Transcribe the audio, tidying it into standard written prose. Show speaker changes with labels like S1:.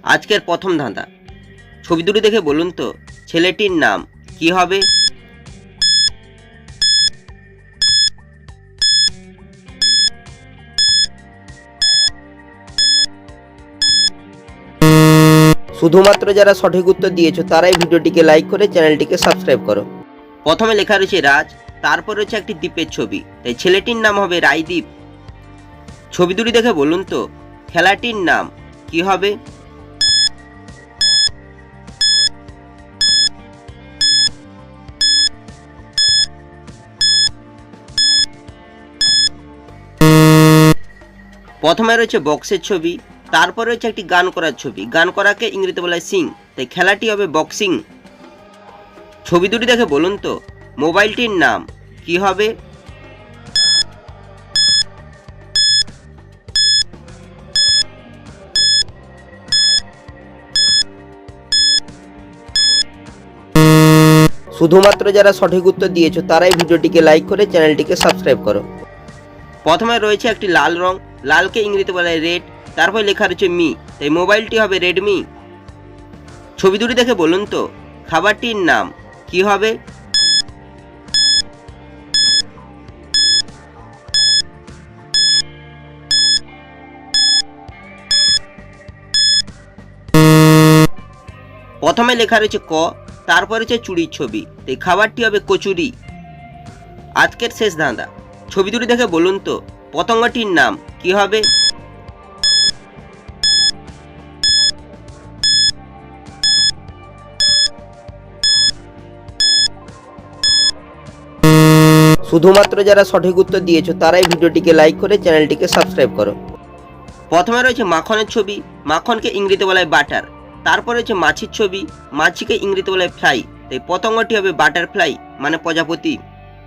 S1: আজকের প্রথম ধাঁধা, ছবি দুটি দেখে বলুন তো ছেলেটির নাম কি হবে? শুধুমাত্র যারা সঠিক উত্তর দিয়েছো তারাই ভিডিওটিকে লাইক করে চ্যানেলটিকে সাবস্ক্রাইব করো। প্রথমে লেখা রয়েছে রাজ, তারপর রয়েছে একটি দ্বীপের ছবি, তাই ছেলেটির নাম হবে রায়দ্বীপ। ছবি দুটি দেখে বলুন তো খেলাটির নাম কি হবে? প্রথমে রয়েছে বক্সের ছবি, তারপর রয়েছে একটি গান করার ছবি, গান করাকে ইংরেজিতে বলা হয় সিং, তাই খেলাটি হবে বক্সিং। ছবি দুটি দেখে বলুন তো মোবাইলটির নাম কি হবে? শুধুমাত্র যারা সঠিক উত্তর দিয়েছো তারাই ভিডিওটিকে লাইক করে চ্যানেলটিকে সাবস্ক্রাইব করো। প্রথমে রয়েছে একটি লাল রং, লালকে ইংরেজিতে বলা হয় রেড, তারপর লেখা রয়েছে মি, তাই মোবাইলটি হবে রেডমি। ছবি দুটি দেখে বলুন তো খাবারটির নাম কি হবে? প্রথমে লেখা রয়েছে ক, তারপর রয়েছে চুড়ির ছবি, তাই খাবারটি হবে কচুরি। আজকের শেষ ধাঁধা, ছবি দুটি দেখে বলুন তো পতঙ্গটির নাম কি হবে? শুধুমাত্র যারা সঠিক উত্তর দিয়েছো তারাই ভিডিওটিকে লাইক করে চ্যানেলটিকে সাবস্ক্রাইব করো। প্রথমে রয়েছে মাখনের ছবি, মাখনকে ইংরেজিতে বলা হয় বাটার, তারপর রয়েছে মাছির ছবি, মাছিকে ইংরেজিতে বলা হয় ফ্লাই, তাই পতঙ্গটি হবে বাটারফ্লাই মানে প্রজাপতি।